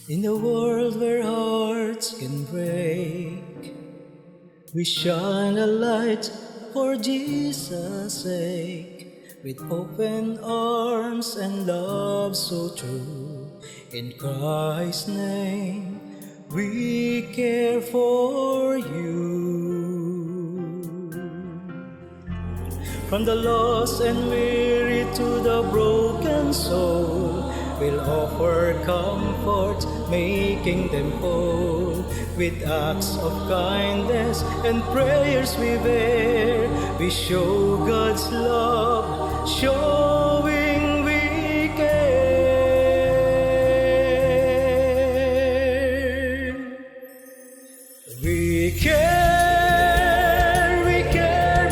In a world where hearts can break, we shine a light for Jesus' sake, with open arms and love so true. In Christ's name, we care for you. From the lost and weary to the broken soul, we'll offer comfort, making them whole. With acts of kindness and prayers we bear, we show God's love, showing we care. We care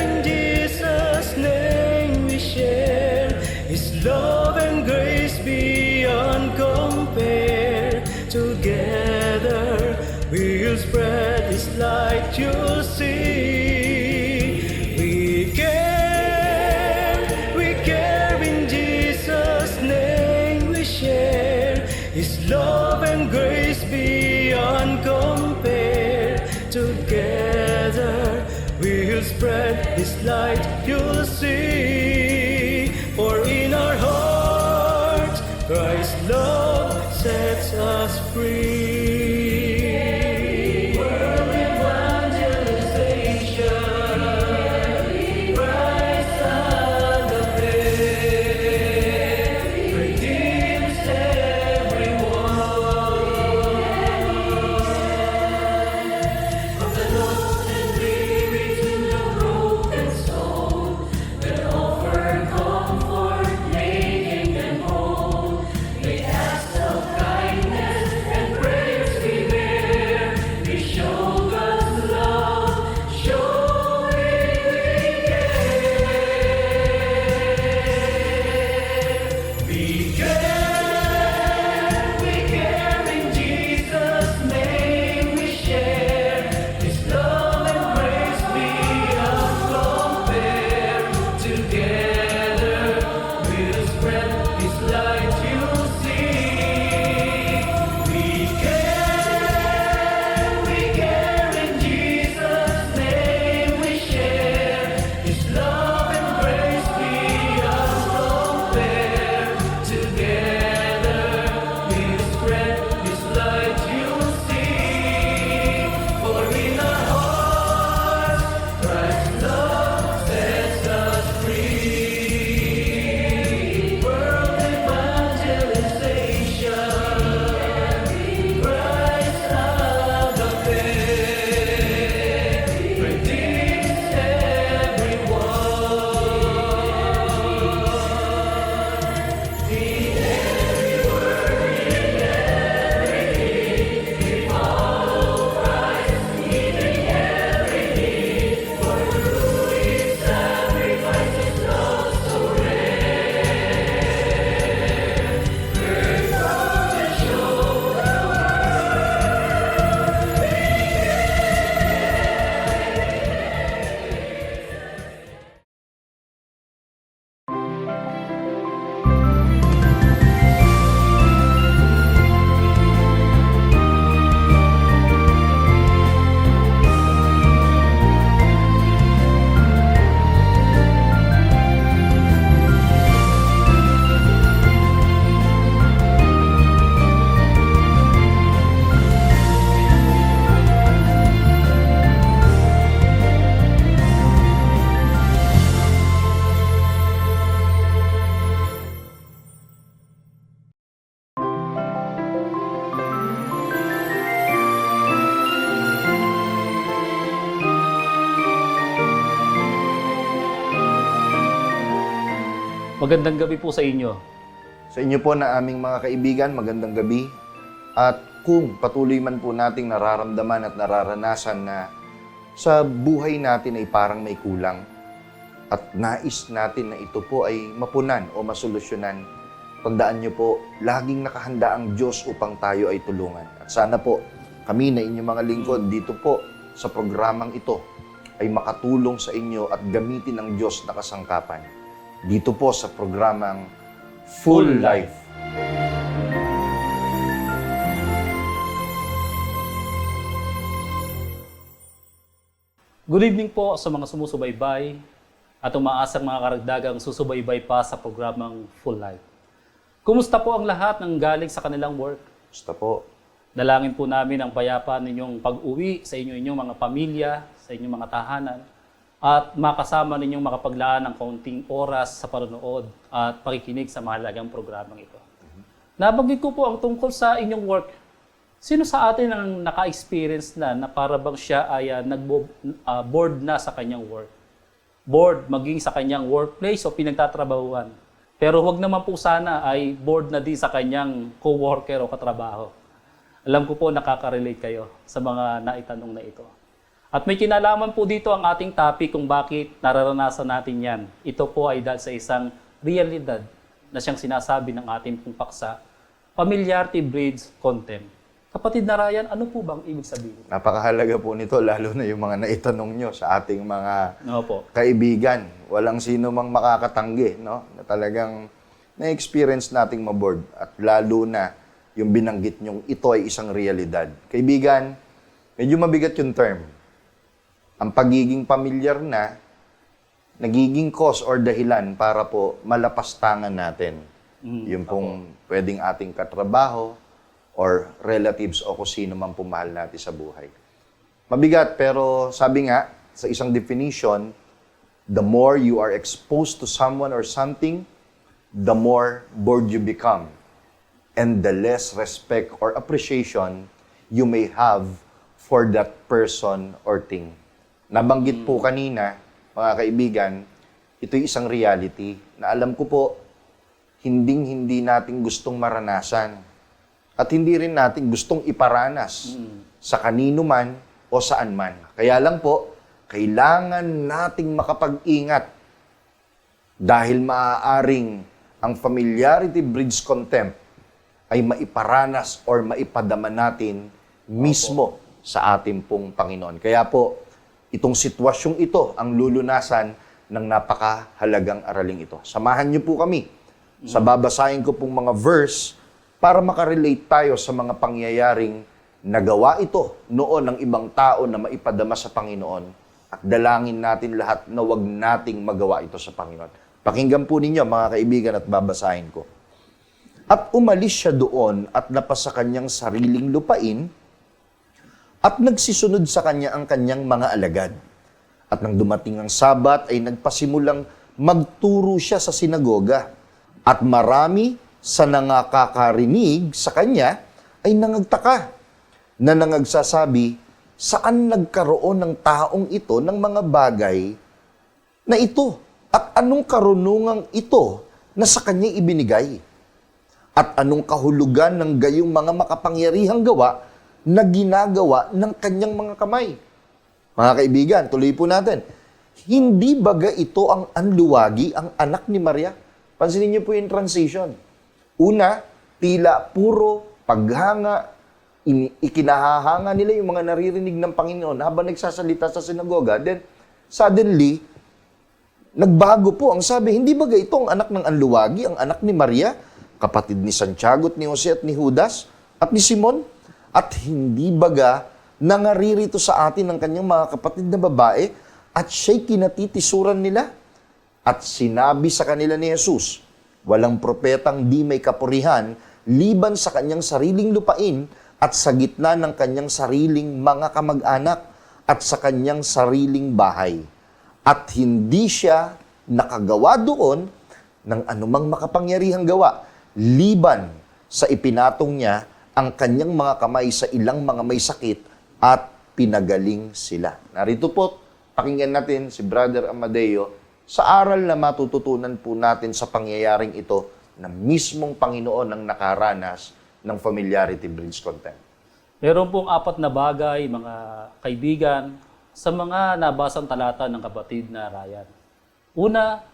in Jesus' name we share. His love and grace beyond compare. Together we'll spread His light, you'll see. We care in Jesus' name we share. His love and grace beyond compare. Together we'll spread His light, you'll see. For in our hearts Christ's love sets us free. World evangelization, Christ agape, redeems everyone. From the lost and weary to the broken soul, we'll offer comfort, making them whole. With acts of kindness and prayers we bear, we show God's love, showing we care. We care in Jesus' name we share. His love and grace beyond compare. Together we'll spread His light, you'll see. We care in Jesus' name we share. His love and grace beyond compare. Together we'll spread His light, you'll see. For in our hearts Christ's love sets us free. World evangelization, Christ agape, redeems everyone. In every word, in every deed, we follow Christ, meeting every need. For through His sacrifice, His love so rare, we're proud to show the Magandang gabi po sa inyo. Sa inyo po na aming mga kaibigan, magandang gabi. At kung patuloy man po nating nararamdaman at nararanasan na sa buhay natin ay parang may kulang at nais natin na ito po ay mapunan o masolusyonan, tandaan niyo po, laging nakahanda ang Diyos upang tayo ay tulungan. At sana po, kami na inyong mga lingkod dito po sa programang ito ay makatulong sa inyo at gamitin ng Diyos na kasangkapan. Dito po sa programang Full Life. Good evening po sa mga sumusubaybay at umaasang mga karagdagang susubaybay pa sa programang Full Life. Kumusta po ang lahat ng galing sa kanilang work? Basta po. Dalangin po namin ang payapa ninyong pag-uwi sa inyong mga pamilya, sa inyong mga tahanan, at makasama ninyong makapaglaan ng kaunting oras sa panonood at pakikinig sa mahalagang programang ito. Nabanggit ko po ang tungkol sa inyong work. Sino sa atin ang naka-experience na para bang siya ay bored na sa kanyang work? Bored maging sa kanyang workplace o pinagtatrabahuan. Pero huwag naman po sana ay bored na din sa kanyang co-worker o katrabaho. Alam ko po nakaka-relate kayo sa mga naitanong na ito. At may kinalaman po dito ang ating topic kung bakit nararanasan natin yan. Ito po ay dahil sa isang realidad na siyang sinasabi ng ating pong paksa, familiarity breeds contempt. Kapatid na Ryan, ano po bang ibig sabihin? Napakahalaga po nito, lalo na yung mga naitanong nyo sa ating mga Opo. kaibigan. Walang sino mang makakatanggi, no? Na talagang na-experience nating maboard. At lalo na yung binanggit nyong ito ay isang realidad. Kaibigan, medyo mabigat yung term. Ang pagiging pamilyar na, nagiging cause or dahilan para po malapastangan natin. Yung pong pwedeng ating katrabaho or relatives o kung sino man pumahal natin sa buhay. Mabigat, pero sabi nga, sa isang definition, the more you are exposed to someone or something, the more bored you become. And the less respect or appreciation you may have for that person or thing. Nabanggit po kanina, mga kaibigan, ito'y isang reality na alam ko po, hindi natin gustong maranasan. At hindi rin natin gustong iparanas sa kanino man o saan man. Kaya lang po, kailangan nating makapag-ingat dahil maaaring ang familiarity breeds contempt ay maiparanas or maipadama natin mismo sa ating pong Panginoon. Kaya po, itong sitwasyong ito ang lulunasan ng napakahalagang araling ito. Samahan niyo po kami sa babasahin ko pong mga verse para makarelate tayo sa mga pangyayaring nagawa ito noon ng ibang tao na maipadama sa Panginoon at dalangin natin lahat na wag nating magawa ito sa Panginoon. Pakinggan po ninyo mga kaibigan at babasahin ko. At umalis siya doon at napasa kanyang sariling lupain at nagsisunod sa kanya ang kanyang mga alagad. At nang dumating ang Sabat ay nagpasimulang magturo siya sa sinagoga. At marami sa nangakakarinig sa kanya ay nangagtaka na nangagsasabi, saan nagkaroon ng taong ito ng mga bagay na ito? At anong karunungang ito na sa kanya ibinigay? At anong kahulugan ng gayong mga makapangyarihang gawa na ginagawa ng kanyang mga kamay? Mga kaibigan, tuloy po natin. Hindi baga ito ang anluwagi, ang anak ni Maria? Pansinin niyo po yung transition. Una, tila puro paghanga, ikinahahanga nila yung mga naririnig ng Panginoon habang nagsasalita sa sinagoga. Then, suddenly, nagbago po ang sabi, hindi baga ito ang anak ng anluwagi, ang anak ni Maria, kapatid ni Santiago at ni Jose at ni Judas at ni Simon? At hindi baga nangaririto sa atin ng kanyang mga kapatid na babae at siya'y kinatitisuran nila? At sinabi sa kanila ni Jesus, walang propetang di may kapurihan liban sa kanyang sariling lupain at sa gitna ng kanyang sariling mga kamag-anak at sa kanyang sariling bahay. At hindi siya nakagawa doon ng anumang makapangyarihang gawa liban sa ipinatong niya ang kanyang mga kamay sa ilang mga may sakit at pinagaling sila. Narito po, pakinggan natin si Brother Amadeo sa aral na matututunan po natin sa pangyayaring ito na mismong Panginoon ang nakaranas ng familiarity breeds contempt. Meron pong 4 na bagay, mga kaibigan, sa mga nabasang talata ng kapatid na Ryan. Una,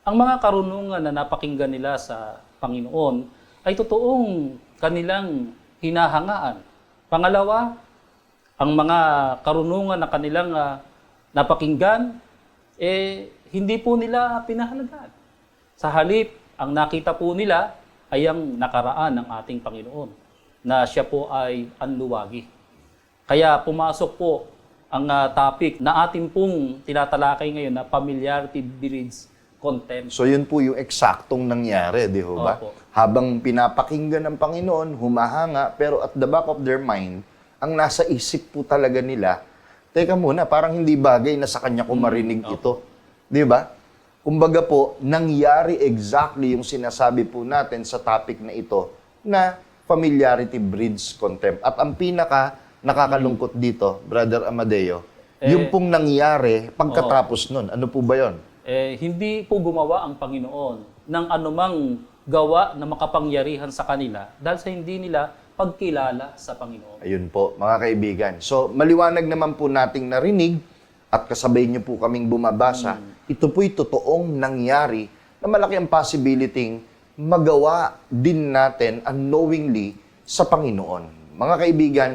ang mga karunungan na napakinggan nila sa Panginoon ay totoong kanilang hinahangaan. Pangalawa, ang mga karunungan na kanilang napakinggan, hindi po nila pinahalagaan. Sa halip, ang nakita po nila ay ang nakaraan ng ating Panginoon, na siya po ay anluwagi. Kaya pumasok po ang topic na ating pong tinatalakay ngayon na familiarity breeds contempt. So yun po yung eksaktong nangyari, di ho ba? Opo. Habang pinapakinggan ng Panginoon, humahanga, pero at the back of their mind, ang nasa isip po talaga nila, teka muna, parang hindi bagay na sa kanya ko marinig ito. Di ba? Kumbaga po, nangyari exactly yung sinasabi po natin sa topic na ito, na familiarity breeds contempt. At ang pinaka nakakalungkot dito, Brother Amadeo, yung pong nangyari pagkatapos nun. Ano po ba yon? Hindi po gumawa ang Panginoon ng anumang gawa na makapangyarihan sa kanila dahil sa hindi nila pagkilala sa Panginoon. Ayun po, mga kaibigan. So, maliwanag naman po nating narinig at kasabay niyo po kaming bumabasa. Ito po'y totoong nangyari na malaki ang possibility magawa din natin unknowingly sa Panginoon. Mga kaibigan,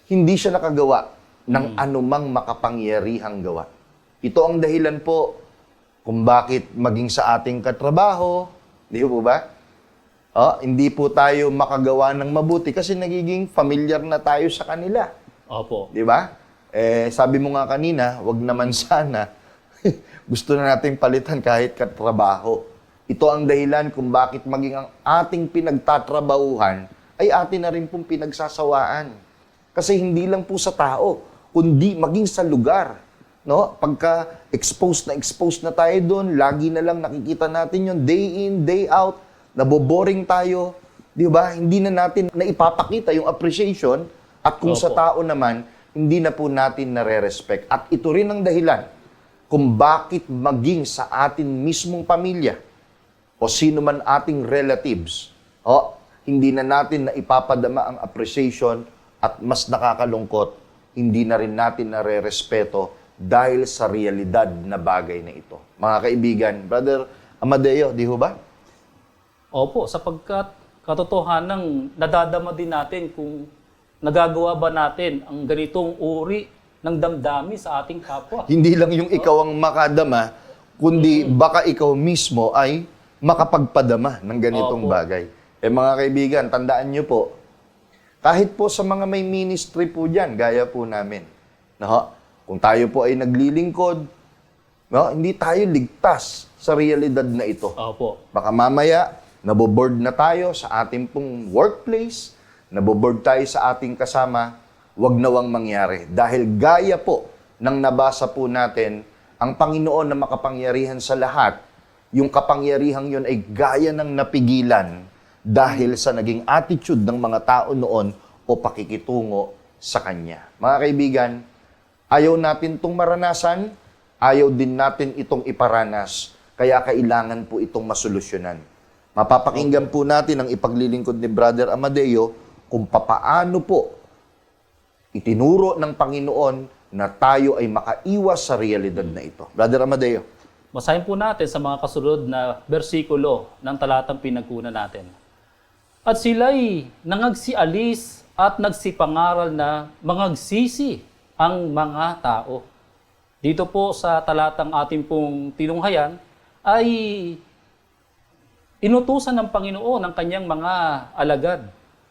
hindi siya nakagawa ng anumang makapangyarihang gawa. Ito ang dahilan po kung bakit maging sa ating katrabaho, di po ba? Hindi po tayo makagawa ng mabuti kasi nagiging familiar na tayo sa kanila. Opo. Di ba? Sabi mo nga kanina, wag naman sana. Gusto na nating palitan kahit katrabaho. Ito ang dahilan kung bakit maging ang ating pinagtatrabahuhan ay atin na rin pong pinagsasawaan. Kasi hindi lang po sa tao, kundi maging sa lugar. No? Pagka exposed na tayo doon, lagi na lang nakikita natin yun, day in, day out, naboboring tayo, di ba? Hindi na natin naipapakita yung appreciation at kung sa tao naman, hindi na po natin nare-respect. At ito rin ang dahilan kung bakit maging sa atin mismong pamilya o sino man ating relatives, hindi na natin naipapadama ang appreciation at mas nakakalungkot, hindi na rin natin nare-respeto dahil sa realidad na bagay na ito. Mga kaibigan, Brother Amadeo, di ho ba? Opo, sapagkat katotohanan nadadama din natin kung nagagawa ba natin ang ganitong uri ng damdamin sa ating kapwa. Hindi lang yung ikaw ang makadama, kundi baka ikaw mismo ay makapagpadama ng ganitong Opo. bagay. Mga kaibigan, tandaan nyo po, kahit po sa mga may ministry po dyan, gaya po namin, kung tayo po ay naglilingkod, hindi tayo ligtas sa realidad na ito. Opo. Baka mamaya, naboboard na tayo sa ating pong workplace, naboboard tayo sa ating kasama, wag nawang mangyari. Dahil gaya po ng nabasa po natin, ang Panginoon na makapangyarihan sa lahat, yung kapangyarihang yun ay gaya ng napigilan dahil sa naging attitude ng mga tao noon o pakikitungo sa Kanya. Mga kaibigan, ayaw natin itong maranasan, ayaw din natin itong iparanas, kaya kailangan po itong masolusyonan. Mapapakinggan po natin ang ipaglilingkod ni Brother Amadeo kung papaano po itinuro ng Panginoon na tayo ay makaiwas sa realidad na ito. Brother Amadeo. Basahin po natin sa mga kasunod na bersikulo ng talatang pinagkunan natin. At sila'y nangagsialis at nagsipangaral na mangagsisi ang mga tao. Dito po sa talatang ating pong tinunghayan ay inutusan ng Panginoon ang kanyang mga alagad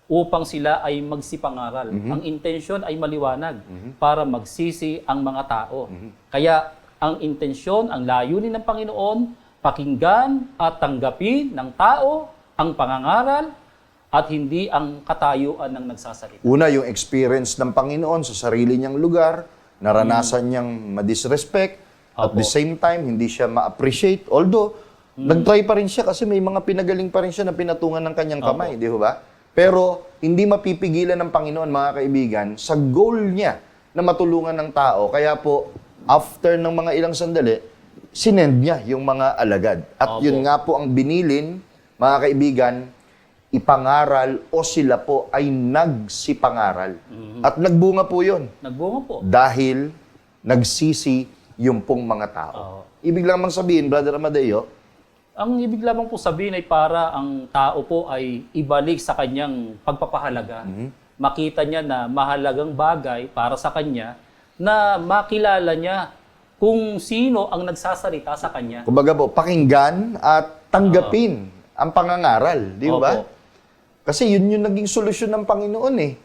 upang sila ay magsipangaral. Ang intensyon ay maliwanag para magsisi ang mga tao. Kaya ang intensyon, ang layunin ng Panginoon, pakinggan at tanggapin ng tao ang pangangaral at hindi ang katayuan ng nagsasalita. Una, yung experience ng Panginoon sa sarili niyang lugar, naranasan niyang ma-disrespect, at Opo. the same time, hindi siya ma-appreciate. Although, nag-try pa rin siya kasi may mga pinagaling pa rin siya na pinatungan ng kanyang kamay, di ba? Pero, hindi mapipigilan ng Panginoon, mga kaibigan, sa goal niya na matulungan ng tao. Kaya po, after ng mga ilang sandali, sinend niya yung mga alagad. At Opo. yun nga po ang binilin, mga kaibigan, ipangaral o sila po ay nagsipangaral. At nagbunga po yun. Nagbunga po. Dahil nagsisi yung pong mga tao. Oo. Ibig lamang sabihin, Brother Amadeo, Ang ibig lamang po sabihin ay para ang tao po ay ibalik sa kanyang pagpapahalaga. Makita niya na mahalagang bagay para sa kanya na makilala niya kung sino ang nagsasalita sa kanya. kumbaga po, pakinggan at tanggapin ang pangangaral. Di ba? Opo. Kasi yun yung naging solusyon ng Panginoon eh.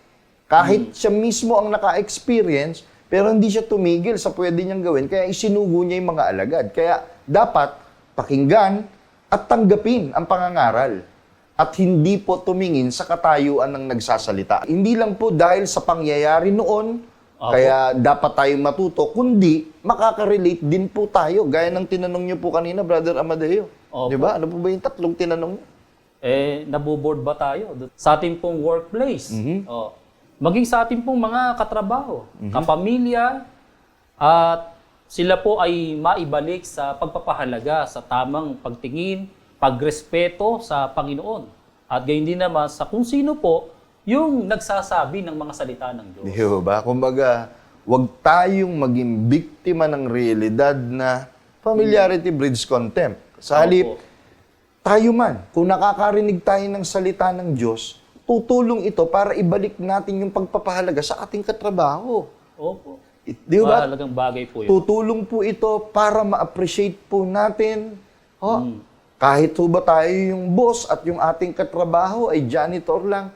Kahit siya mismo ang naka-experience, Pero hindi siya tumigil sa pwede niyang gawin, kaya isinugo niya yung mga alagad. Kaya dapat pakinggan at tanggapin ang pangangaral. At hindi po tumingin sa katayuan ng nagsasalita. Hindi lang po dahil sa pangyayari noon, Opo. kaya dapat tayong matuto, kundi makaka-relate din po tayo. Gaya ng tinanong niyo po kanina, Brother Amadeo. Opo. Di ba? Ano po ba yung tatlong tinanong niyo? Naboboard ba tayo? Sa ating pong workplace, maging sa ating pong mga katrabaho, kapamilya, at sila po ay maibalik sa pagpapahalaga, sa tamang pagtingin, pagrespeto sa Panginoon. At gayon din naman sa kung sino po yung nagsasabi ng mga salita ng Diyos. Di ba? Kumbaga, huwag tayong maging biktima ng realidad na familiarity breeds contempt. Sa halip, Opo. tayo man, kung nakakarinig tayo ng salita ng Diyos, tutulong ito para ibalik natin yung pagpapahalaga sa ating katrabaho. Opo. Di ba? Mahalagang bagay po yun. Tutulong po ito para ma-appreciate po natin. Kahit po ba tayo yung boss at yung ating katrabaho ay janitor lang,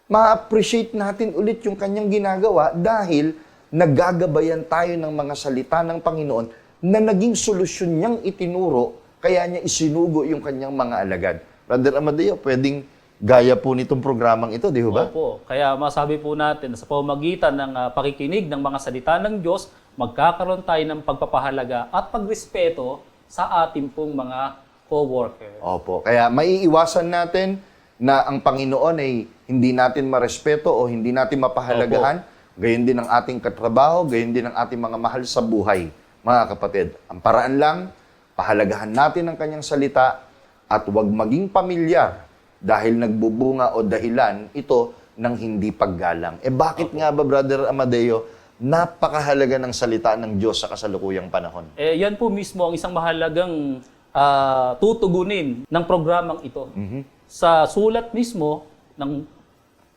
ma-appreciate natin ulit yung kanyang ginagawa dahil nagagabayan tayo ng mga salita ng Panginoon na naging solusyon niyang itinuro, kaya niya isinugo yung kanyang mga alagad. Brother Amadeo, pwedeng gaya po nitong programang ito, di ba? Opo. Kaya masabi po natin sa pamamagitan ng pakikinig ng mga salita ng Diyos, magkakaroon tayo ng pagpapahalaga at pagrespeto sa ating pong mga co-worker. Opo. Kaya maiiwasan natin na ang Panginoon ay hindi natin marespeto o hindi natin mapahalagahan. Gayon din ang ating katrabaho, gayon din ang ating mga mahal sa buhay, mga kapatid. Ang paraan lang, pahalagahan natin ang kanyang salita at huwag maging pamilyar dahil nagbubunga o dahilan ito ng hindi paggalang. Bakit nga ba, Brother Amadeo, napakahalaga ng salita ng Diyos sa kasalukuyang panahon? Yan po mismo ang isang mahalagang tutugunin ng programang ito. Sa sulat mismo,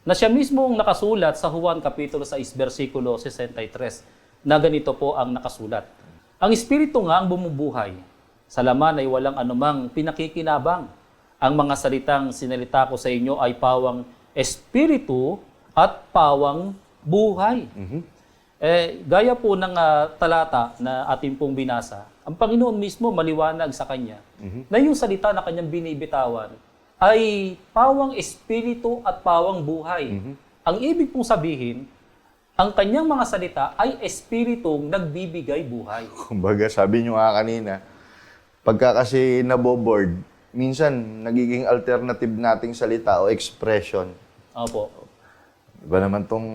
na siya mismo ang nakasulat sa Juan Kapitulo 6, versikulo 63, na ganito po ang nakasulat. Ang Espiritu nga ang bumubuhay. Sa laman ay walang anumang pinakikinabang. Ang mga salitang sinalita ko sa inyo ay pawang Espiritu at pawang buhay. Gaya po ng talata na ating pong binasa, ang Panginoon mismo maliwanag sa Kanya na yung salita na Kanyang binibitawan ay pawang espiritu at pawang buhay. Ang ibig pong sabihin, ang Kanyang mga salita ay espiritong nagbibigay buhay. Kumbaga, sabi nyo nga kanina, pagka kasi naboboard, minsan nagiging alternative nating salita o expression. Opo. Iba naman tong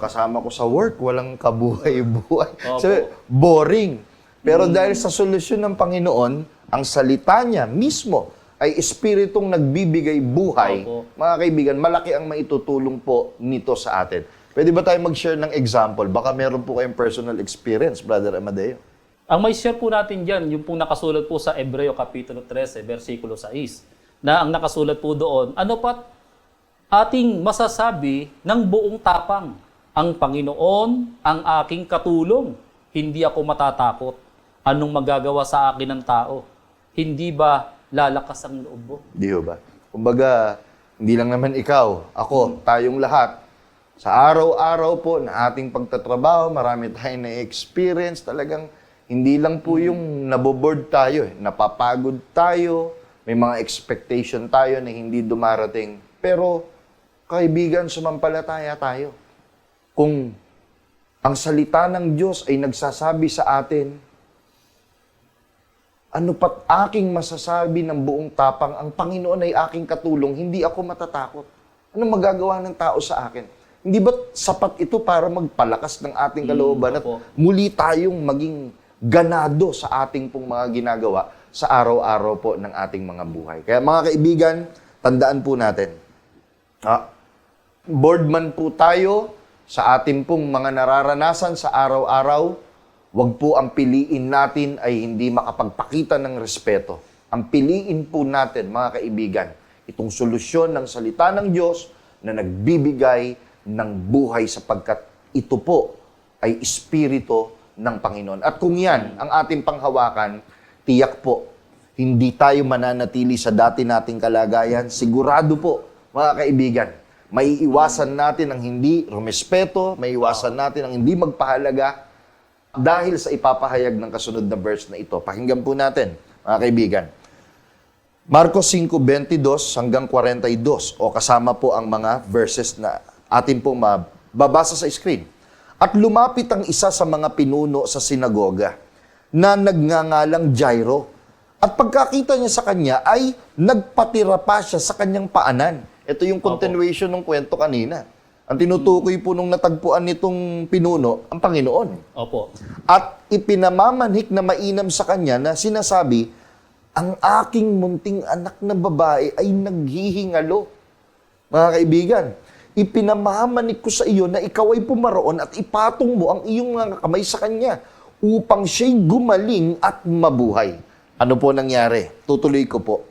kasama ko sa work, walang kabuhay-buhay. Opo. So, boring. Pero dahil sa solusyon ng Panginoon, ang salita niya mismo ay espiritong nagbibigay buhay. Opo. Mga kaibigan, malaki ang maitutulong po nito sa atin. Pwede ba tayo mag-share ng example? Baka meron po kayong personal experience, Brother Amadeo. Ang may share po natin dyan, yung pong nakasulat po sa Hebreo Kapitulo 13, versikulo 6, na ang nakasulat po doon, ano pat ating masasabi ng buong tapang, ang Panginoon ang aking katulong, hindi ako matatakot. Anong magagawa sa akin ng tao? Hindi ba lalakas ang loob mo? Di ba? Kumbaga, hindi lang naman ikaw, ako, tayong lahat. Sa araw-araw po na ating pagtatrabaho, marami tayong na-experience. Talagang hindi lang po yung naboboard tayo, napapagod tayo, may mga expectation tayo na hindi dumarating. Pero, kaibigan, sumampalataya tayo. Kung ang salita ng Diyos ay nagsasabi sa atin, ano pat aking masasabi ng buong tapang, ang Panginoon ay aking katulong, hindi ako matatakot. Ano magagawa ng tao sa akin? Hindi ba sapat ito para magpalakas ng ating kalooban at opo. muli tayong maging ganado sa ating pong mga ginagawa sa araw-araw po ng ating mga buhay? Kaya mga kaibigan, tandaan po natin, boardman po tayo sa ating pong mga nararanasan sa araw-araw, wag po ang piliin natin ay hindi makapagpakita ng respeto. Ang piliin po natin, mga kaibigan, itong solusyon ng salita ng Diyos na nagbibigay ng buhay sapagkat ito po ay espiritu ng Panginoon. At kung yan ang ating panghawakan, tiyak po, hindi tayo mananatili sa dati nating kalagayan. Sigurado po, mga kaibigan, Maiiwasan natin ang hindi rumespeto, maiiwasan natin ang hindi magpahalaga dahil sa ipapahayag ng kasunod na verse na ito. Pakinggan po natin, mga kaibigan. Marcos 5:22 hanggang 42 o kasama po ang mga verses na atin pong mababasa sa screen. At lumapit ang isa sa mga pinuno sa sinagoga na nagngangalang Jairo. At pagkakita niya sa kanya ay nagpatira pa siya sa kanyang paanan. Ito yung continuation ng kwento kanina. Ang tinutukoy po nung natagpuan nitong pinuno, ang Panginoon. Opo. At ipinamamanhik na mainam sa kanya na sinasabi, ang aking munting anak na babae ay naghihingalo. Mga kaibigan, ipinamamanik ko sa iyo na ikaw ay pumaroon at ipatong mo ang iyong mga kamay sa kanya upang siya'y gumaling at mabuhay. Ano po nangyari? Tutuloy ko po.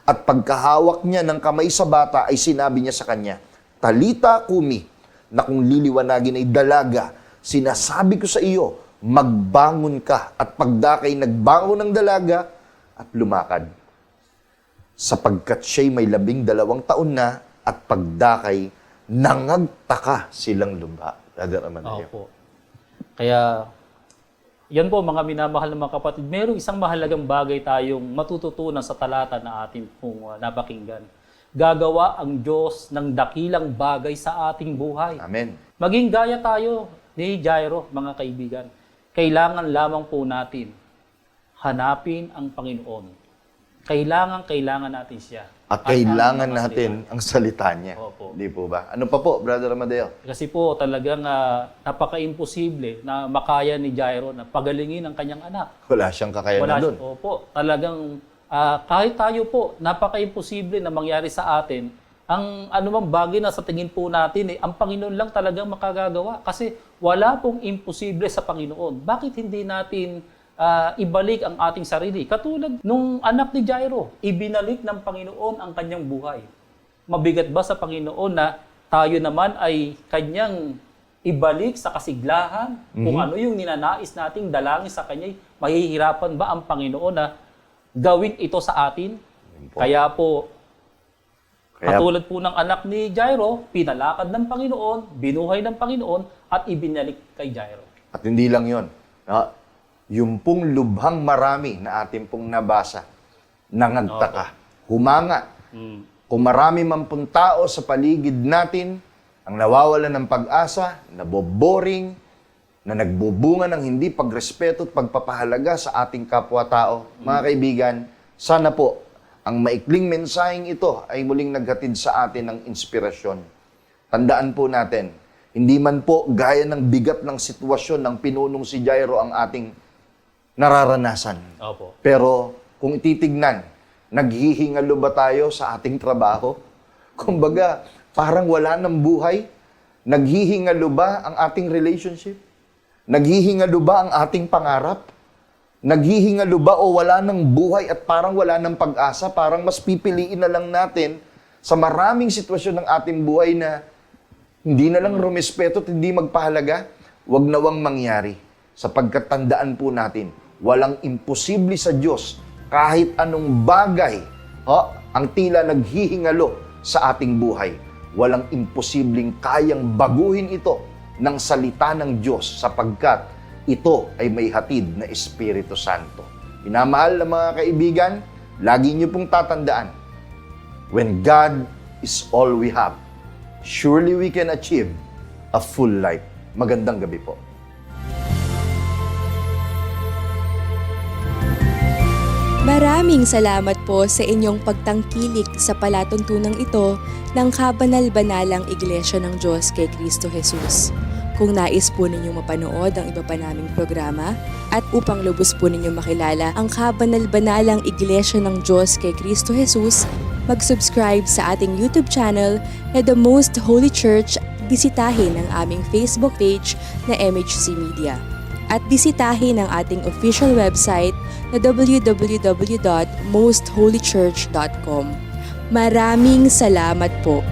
At pagkahawak niya ng kamay sa bata ay sinabi niya sa kanya, Talita kumi, na kung liliwanagin ay dalaga, sinasabi ko sa iyo, magbangon ka. At pagdakay nagbangon ng dalaga at lumakad. Sapagkat siya'y may 12 taon na at pagdakay, nangagtaka silang lumba. Opo. Kaya, yan po mga minamahal na mga kapatid, mayroong isang mahalagang bagay tayong matututunan sa talata na ating pong napakinggan. Gagawa ang Diyos ng dakilang bagay sa ating buhay. Amen. Maging gaya tayo ni Jairo, mga kaibigan. Kailangan lamang po natin hanapin ang Panginoon. Kailangan natin siya. At kailangan natin ang salita niya. Opo. Di po ba? Ano pa po, Brother Amadeo? Kasi po talagang napaka-imposible na makaya ni Jairo na pagalingin ang kanyang anak. Wala siyang kakayanan doon. Opo, talagang kahit tayo po, napaka-imposible na mangyari sa atin. Ang anumang bagay na sa tingin po natin, ang Panginoon lang talagang makagagawa. Kasi wala pong imposible sa Panginoon. Bakit hindi natin ibalik ang ating sarili? Katulad nung anak ni Jairo, ibinalik ng Panginoon ang kanyang buhay. Mabigat ba sa Panginoon na tayo naman ay kanyang ibalik sa kasiglahan? Kung ano yung ninanais nating dalangin sa kanya, mahihirapan ba ang Panginoon na gawin ito sa atin? Kaya po, katulad po ng anak ni Jairo, pinalakad ng Panginoon, binuhay ng Panginoon, at ibinalik kay Jairo. At hindi lang yun. Yung pong lubhang marami na ating pong nabasa, nangagtaka, humanga. Kung marami man pong tao sa paligid natin, ang nawawalan ng pag-asa, naboboring, na nagbubunga ng hindi pagrespeto at pagpapahalaga sa ating kapwa-tao. Mga kaibigan, sana po, ang maikling mensaheng ito ay muling naghatid sa atin ng inspirasyon. Tandaan po natin, hindi man po gaya ng bigat ng sitwasyon ng pinunong si Jairo ang ating nararanasan. Opo. Pero kung ititignan, naghihingalo ba tayo sa ating trabaho? Kumbaga, parang wala ng buhay. Naghihingalo ba ang ating relationship? Naghihingalo ba ang ating pangarap? Naghihingalo ba o wala ng buhay at parang wala ng pag-asa? Parang mas pipiliin na lang natin sa maraming sitwasyon ng ating buhay na hindi na lang rumespeto at hindi magpahalaga? Huwag nawang mangyari. Sapagkat tandaan po natin, walang imposible sa Diyos kahit anong bagay ang tila naghihingalo sa ating buhay. Walang imposibleng kayang baguhin ito ng salita ng Diyos sapagkat ito ay may hatid na Espiritu Santo. Minamahal na mga kaibigan, lagi niyo pong tatandaan, when God is all we have, surely we can achieve a full life. Magandang gabi po. Maraming salamat po sa inyong pagtangkilik sa palatuntunang ito ng Kabanal-Banalang Iglesia ng Diyos kay Kristo Jesus. Kung nais po ninyong mapanood ang iba pa naming programa at upang lubos po ninyong makilala ang Kabanal-Banalang Iglesia ng Diyos kay Kristo Jesus, mag-subscribe sa ating YouTube channel na The Most Holy Church, bisitahin ang aming Facebook page na MHC Media. At bisitahin ang ating official website na www.mostholychurch.com. Maraming salamat po.